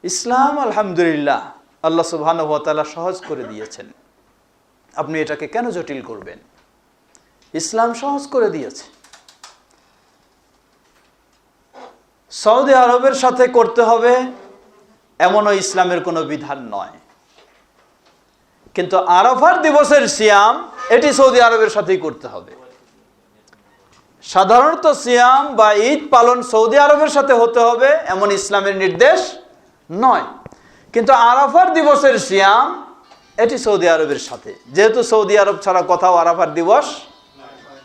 ইসলাম আলহামদুলিল্লাহ আল্লাহ সুবহানাহু ওয়া তাআলা সহজ করে দিয়েছেন। আপনি এটাকে কেন জটিল করবেন? ইসলাম সহজ করে দিয়েছে। সৌদি আরবের সাথে করতে হবে এমনও ইসলামের কোনো বিধান নয়, কিন্তু আরাফার দিবসের সিয়াম এটি সৌদি আরবের সাথেই করতে হবে। সাধারণত সিয়াম বা ঈদ পালন সৌদি আরবের সাথে হতে হবে এমন ইসলামের নির্দেশ নয়, কিন্তু আরাফার দিবসের সিয়াম এটি সৌদি আরবের সাথে, যেহেতু সৌদি আরব ছাড়া কোথাও আরাফার দিবস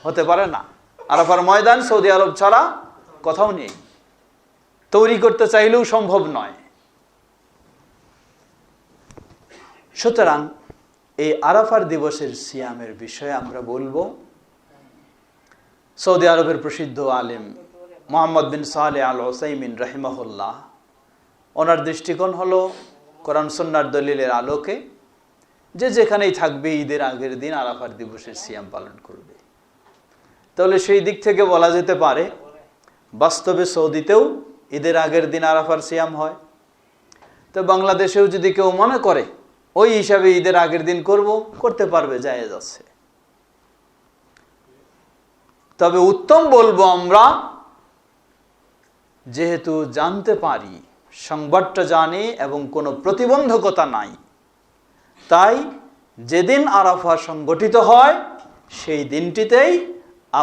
হতে পারে না। আরাফার ময়দান সৌদি আরব ছাড়া কোথাও নেই, তৈরি করতে চাইলেও সম্ভব নয়। সুতরাং এই আরাফার দিবসের সিয়ামের বিষয়ে আমরা বলবো। সৌদি আরবের প্রসিদ্ধ আলেম মুহাম্মদ বিন সালেহ আল উসাইমিন রাহিমাহুল্লাহ, ওনার দৃষ্টিকোণ হলো কোরআন সুন্নাহর দলিলের আলোকে যে যেখানেই থাকবে ঈদের আগের দিন আরাফার দিবসের সিয়াম পালন করবে। তাহলে সেই দিক থেকে বলা যেতে পারে বাস্তবে সৌদিতেও ঈদের আগের দিন আরাফার সিয়াম হয়। তো বাংলাদেশেও যদি কেউ মনে করে ওই হিসাবে ঈদের আগের দিন করতে পারবে, জায়েজ আছে। তবে উত্তম বলবো আমরা, যেহেতু জানতে পারি, সংবাদটা জানি এবং কোনো প্রতিবন্ধকতা নাই, তাই যেদিন আরাফা সংগঠিত হয় সেই দিনটিতেই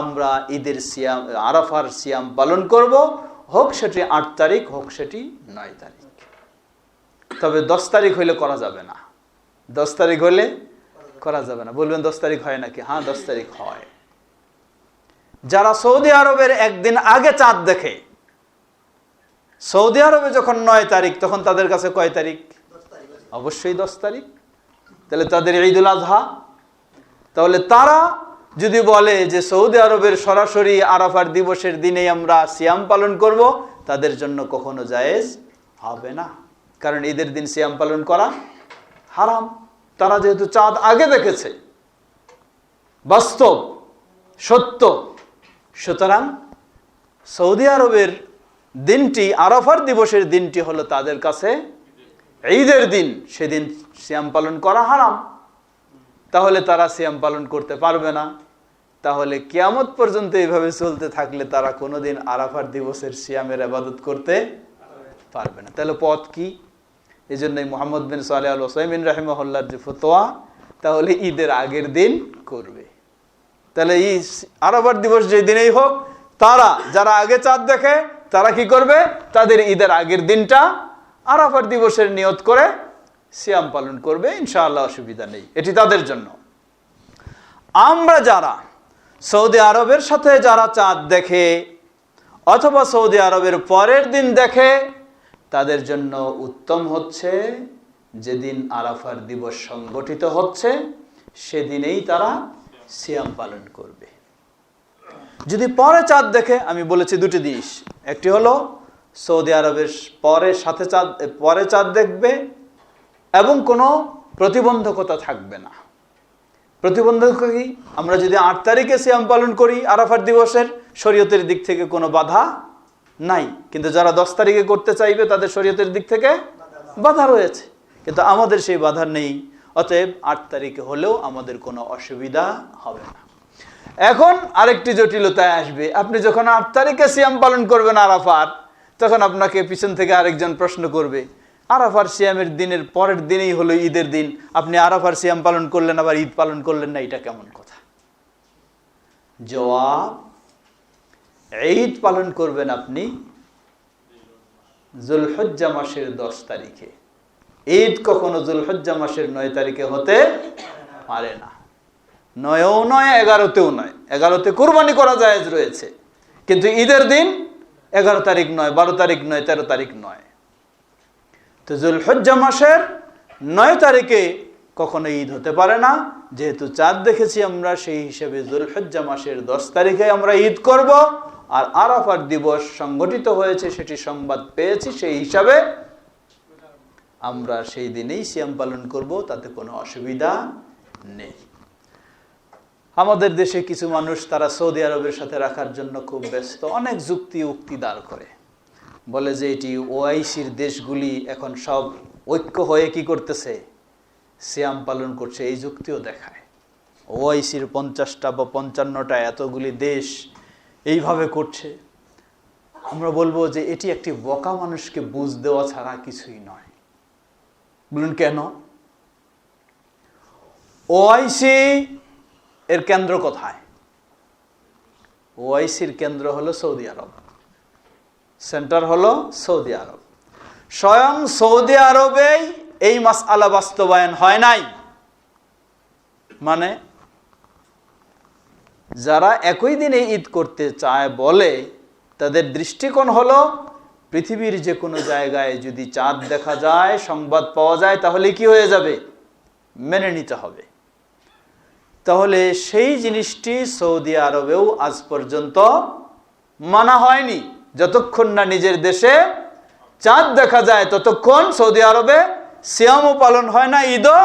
আমরা ঈদের সিয়াম আরাফার সিয়াম পালন করব, হোক সেটি 8 তারিখ হোক সেটি 9 তারিখ। তবে 10 তারিখ হইলে করা যাবে না। 10 তারিখ হলে করা যাবে না। বলবেন 10 তারিখ হয় নাকি? হ্যাঁ, 10 তারিখ হয়। যারা সৌদি আরবের একদিন আগে চাঁদ দেখে, সৌদি আরবে যখন 9 তারিখ, তখন তাদের কাছে কয় তারিখ? অবশ্যই 10 তারিখ। তাহলে তাদের ঈদুল আজহা। তাহলে তারা যদি বলে যে সৌদি আরবের সরাসরি আরাফার দিবসের দিনেই আমরা সিয়াম পালন করব, তাদের জন্য কখনো জায়েজ হবে না, কারণ ঈদের দিন সিয়াম পালন করা হারাম। তারা যেহেতু চাঁদ আগে দেখেছে, বাস্তব সত্য, সুতরাং সৌদি আরবের দিনটি আরাফার দিবসের দিনটি হলো তাদের কাছে ঈদের দিন, সেদিন সিয়াম পালন করা হারাম। তাহলে তারা সিয়াম পালন করতে পারবে না। তাহলে কিয়ামত পর্যন্ত এইভাবে চলতে থাকলে তারা কোনোদিন আরাফার দিবসের সিয়ামের ইবাদত করতে পারবে না। তাহলে পথ কি? এই জন্যই মুহাম্মদ বিন সালেহ আল উসাইমিন রাহিমাহুল্লাহর যে ফতোয়া, তাহলে ঈদের আগের দিন করবে। তাহলে এই আরাফার দিবস যে দিনেই হোক, তারা যারা আগে চাঁদ দেখে তারা কি করবে? তাদের ঈদের আগের দিনটা আরাফার দিবসের নিয়ত করে সিয়াম পালন করবে, ইনশাআল্লাহ, অসুবিধা নেই, এটি তাদের জন্য। আমরা যারা সৌদি আরবের সাথে যারা চাঁদ দেখে অথবা সৌদি আরবের পরের দিন দেখে, তাদের জন্য উত্তম হচ্ছে যেদিন আরাফার দিবস সংগঠিত হচ্ছে সেদিনেই তারা সিয়াম পালন করবে। যদি পরে চাঁদ দেখে, আমি বলেছি দুটি জিনিস, একটি হলো সৌদি আরবের পরে চাঁদ দেখবে এবং কোনো প্রতিবন্ধকতা থাকবে না। প্রতিবন্ধকতা কি? আমরা যদি 8 তারিখে সিয়াম পালন করি আরাফার দিবসের, শরীয়তের দিক থেকে কোনো বাধা নাই, কিন্তু যারা 10 তারিখে করতে চাইবে তাদের শরীয়তের দিক থেকে বাধা রয়েছে, কিন্তু আমাদের সেই বাধা নেই। অতএব 8 তারিখে হলেও আমাদের কোনো অসুবিধা হবে না। এখন আরেকটি জটিলতায় আসবে, আপনি যখন 8 তারিখে সিয়াম পালন করবেন আরাফার, তখন আপনাকে পিছন থেকে আরেকজন প্রশ্ন করবে, আরাফার সিয়ামের দিনের পরের দিনেই হলো ঈদের দিন, আপনি আরাফার সিয়াম পালন করলেন আবার ঈদ পালন করলেন না, এটা কেমন কথা? জবাব, ঈদ পালন করবেন আপনি যুলহজ্জা মাসের 10 তারিখে। ঈদ কখনো যুলহজ্জা মাসের 9 তারিখে হতে পারে না। 9ও নয়, 11তেও নয়। 11তে কুরবানি করা জায়েজ রয়েছে, কিন্তু ঈদের দিন 11 তারিখ নয়, 12 তারিখ নয়, 13 তারিখ নয়। তো যুলহজ্জা মাসের 9 তারিখে কখনো ঈদ হতে পারে না। যেহেতু চাঁদ দেখেছি আমরা, সেই হিসেবে যুলহজ্জা মাসের 10 তারিখে আমরা ঈদ করব। আর আরাফার দিবস সংগঠিত হয়েছে সেটি সংবাদ পেয়েছি, সেই হিসাবে আমরা সেই দিনেই সিয়াম পালন করব, তাতে কোনো অসুবিধা নেই। আমাদের দেশে কিছু মানুষ তারা সৌদি আরবের সাথে রাখার জন্য খুব ব্যস্ত, অনেক যুক্তি উক্তি দাঁড় করে। বলে যে এটি ওআইসির দেশগুলি এখন সব ঐক্য হয়ে কি করতেছে, সিয়াম পালন করছে, এই যুক্তিও দেখায়। ওআইসির 50টা বা 55টা এতগুলি দেশ এইভাবে করছে। আমরা বলবো যে এটি একটি বোকা মানুষকে বুঝ দেওয়া ছাড়া কিছুই নয়। বলুন কেন? ওআইসি এর কেন্দ্র কোথায়? ওআইসির কেন্দ্র হলো সৌদি আরব, সেন্টার হলো সৌদি আরব। স্বয়ং সৌদি আরবেই এই মাসআলা বাস্তবায়ন হয় নাই। মানে যারা একই দিনে ঈদ করতে চায় বলে, তাদের দৃষ্টিকোণ হলো পৃথিবীর যে কোনো জায়গায় যদি চাঁদ দেখা যায়, সংবাদ পাওয়া যায়, তাহলে কি হয়ে যাবে? মেনে নিতে হবে। তাহলে সেই জিনিসটি সৌদি আরবেও আজ পর্যন্ত মানা হয়নি। যতক্ষণ না নিজের দেশে চাঁদ দেখা যায় ততক্ষণ সৌদি আরবে সিয়ামও পালন হয় না, ঈদও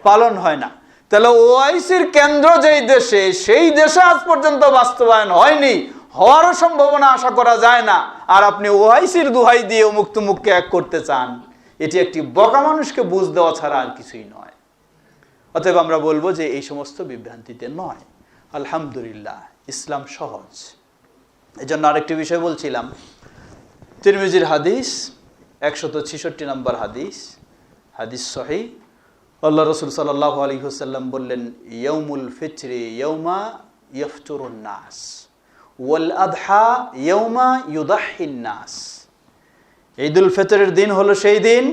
পালন হয় না। তাহলে ওআইসির কেন্দ্র যেই দেশে, সেই দেশে আজ পর্যন্ত বাস্তবায়ন হয়নি, হওয়ারও সম্ভাবনা আশা করা যায় না। আর আপনি ওআইসির দোহাই দিয়ে মুখ তুমুখকে এক করতে চান, এটি একটি বোকা মানুষকে বুঝ দেওয়া ছাড়া আর কিছুই নয়। অতএব আমরা বলবো যে এই সমস্ত বিভ্রান্তিতে নয়। আলহামদুলিল্লাহ, ইসলাম সহজ। এই জন্য আরেকটি বিষয় বলছিলাম, তিরমিজির হাদিস 166 নম্বর হাদিস, হাদিস সহিহ। আল্লাহ রসুল সাল্লাল্লাহু আলাইহি ওয়াসাল্লাম বললেন, ইয়াউমুল ফিত্রি ইয়াউমা ইয়াফতুরুন নাস ওয়াল আদহা ইয়াউমা ইউদাহিন নাস। ঈদুল ফিতরের দিন হলো সেই দিন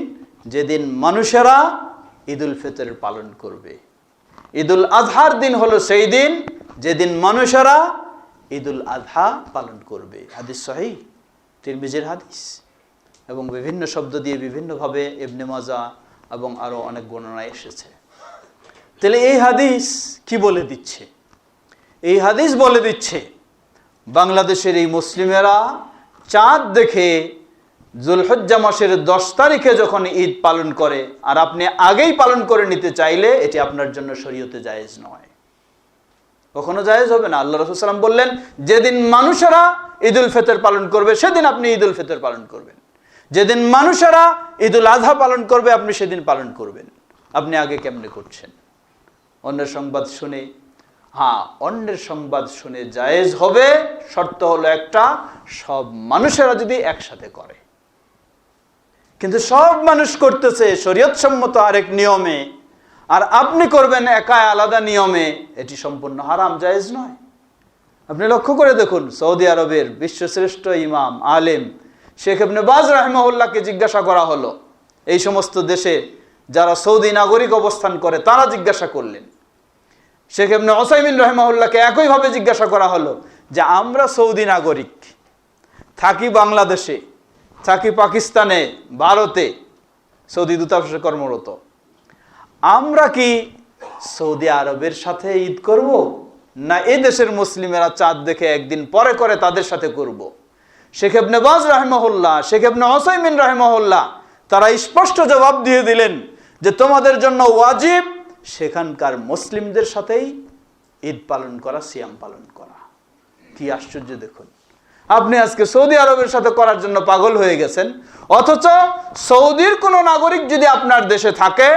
যেদিন মানুষেরা ঈদুল ফিতর পালন করবে। ঈদুল আজহার দিন হলো সেই দিন যেদিন মানুষেরা ঈদুল আজহা পালন করবে। হাদিস সহিহ, তিরমিজির হাদিস, এবং বিভিন্ন শব্দ দিয়ে বিভিন্নভাবে ইবনে মাজাহ এবং আরো অনেক বর্ণনা এসেছে। তাহলে এই হাদিস কি বলে দিচ্ছে? এই হাদিস বলে দিচ্ছে বাংলাদেশের এই মুসলিমেরা চাঁদ দেখে যুলহজ্জা মাসের 10 তারিখে যখন ঈদ পালন করে, আর আপনি আগেই পালন করে নিতে চাইলে এটি আপনার জন্য শরীয়তে জায়েজ নয়, কখনো জায়েজ হবে না। আল্লাহ রাসূল সাল্লাল্লাহু আলাইহি ওয়াসাল্লাম বললেন, যেদিন মানুষেরা ঈদুল ফিতর পালন করবে সেদিন আপনি ঈদুল ফিতর পালন করবেন, যেদিন মানুষেরা ঈদুল আজহা পালন করবে আপনি সেদিন পালন করবেন। আপনি আগে কেমনে করছেন? অন্যের সংবাদ শুনে? হ্যাঁ, অন্যের সংবাদ শুনে জায়েজ হবে, শর্ত হলো একটা, সব মানুষেরা যদি একসাথে করে। কিন্তু সব মানুষ করতেছে শরীয়ত সম্মত আরেক নিয়মে, আর আপনি করবেন একা আলাদা নিয়মে, এটি সম্পূর্ণ হারাম, জায়েজ নয়। আপনি লক্ষ্য করে দেখুন, সৌদি আরবের বিশ্বশ্রেষ্ঠ ইমাম আলেম শেখ ইবনে বাজ রাহিমাহুল্লাহকে জিজ্ঞাসা করা হলো, এই সমস্ত দেশে যারা সৌদি নাগরিক অবস্থান করে তারা জিজ্ঞাসা করলেন। শেখ ইবনে উসাইমিন রাহিমাহুল্লাহকে একইভাবে জিজ্ঞাসা করা হলো যে আমরা সৌদি নাগরিক, থাকি বাংলাদেশে, থাকি পাকিস্তানে, ভারতে, সৌদি দূতাবাসে কর্মরত, আমরা কি সৌদি আরবের সাথে ঈদ করব, না এই দেশের মুসলিমেরা চাঁদ দেখে একদিন পরে করে তাদের সাথে করব? শেখ ইবনে বাজ রাহিমাহুল্লাহ, শেখ ইবনে উসাইমিন রাহিমাহুল্লাহ তারা স্পষ্ট জবাব দিয়ে দিলেন যে তোমাদের জন্য ওয়াজিব সেখানকার মুসলিমদের সাথেই ঈদ পালন করা, সিয়াম পালন করা। কি আশ্চর্য দেখুন, আপনি আজকে সৌদি আরবের সাথে করার জন্য পাগল হয়ে গেছেন, অথচ সৌদির কোন নাগরিক যদি আপনার দেশে থাকে,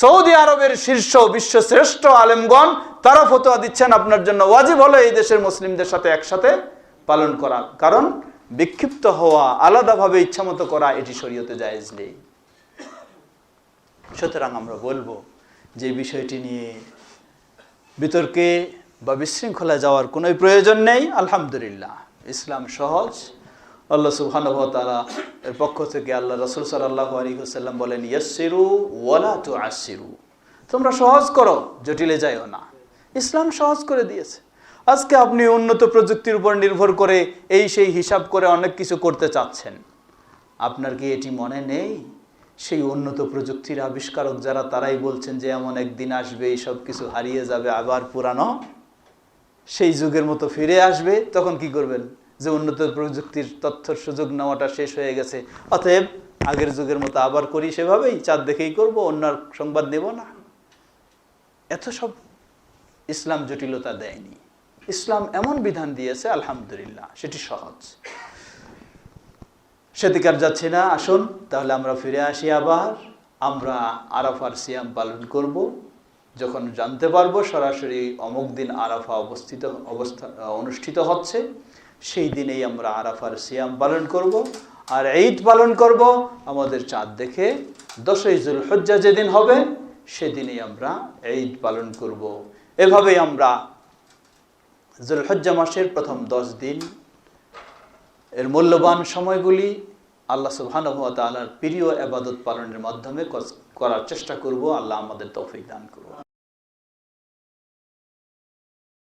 সৌদি আরবের শীর্ষ বিশ্বশ্রেষ্ঠ আলেমগণ তারা ফতোয়া দিচ্ছেন আপনার জন্য ওয়াজিব হলো এই দেশের মুসলিমদের সাথে একসাথে পালন করা। কারণ বিক্ষিপ্ত হওয়া, আলাদাভাবে ইচ্ছামতো করা, এটি শরীয়তে জায়েজ নেই। সুতরাং আমরা বলবো যে বিষয়টি নিয়ে বিতর্কে বা বিশৃঙ্খলা যাওয়ার কোনো প্রয়োজন নেই। আলহামদুলিল্লাহ, ইসলাম সহজ। আল্লাহ সুবহানাহু ওয়া তাআলা এর পক্ষ থেকে আল্লাহ রাসূল সাল্লাল্লাহু আলাইহি ওয়াসাল্লাম বলেন, ইয়াসসিরু ওয়ালা তুআসসিরু, তোমরা সহজ করো, জটিলে যাইও না। ইসলাম সহজ করে দিয়েছে। আজকে আপনি উন্নত প্রযুক্তির উপর নির্ভর করে এই সেই হিসাব করে অনেক কিছু করতে চাচ্ছেন। আপনার কি এটি মনে নেই সেই উন্নত প্রযুক্তির আবিষ্কারক যারা, তারাই বলছেন যে এমন একদিন আসবে এই সব কিছু হারিয়ে যাবে, আবার পুরানো সেই যুগের মতো ফিরে আসবে। তখন কি করবেন? যে উন্নত প্রযুক্তির তথ্যের সুযোগ নেওয়াটা শেষ হয়ে গেছে, অতএব আগের যুগের মতো আবার করি, সেভাবেই চাঁদ দেখেই করব, অন্য সংবাদ দেব না। এত সব ইসলাম জটিলতা দেয়নি। ইসলাম এমন বিধান দিয়েছে, আলহামদুলিল্লাহ, সেটি সহজ। সেদিকার যাচ্ছি না, আসুন তাহলে আমরা ফিরে আসি। আবার আমরা আরাফার সিয়াম পালন করব। যখন জানতে পারবো সরাসরি অমুক দিন আরাফা অনুষ্ঠিত হচ্ছে, সেই দিনেই আমরা আরাফার সিয়াম পালন করব। আর ঈদ পালন করব আমাদের চাঁদ দেখে 10ই যুলহজ্জা যেদিন হবে সেদিনই আমরা ঈদ পালন করব। এভাবেই আমরা যুলহজ্জা মাসের প্রথম 10 দিন এর মূল্যবান সময়গুলি আল্লাহ সুবহানাহু ওয়া তাআলার প্রিয় ইবাদত পালনের মাধ্যমে করার চেষ্টা করব। আল্লাহ আমাদের তৌফিক দান করুন।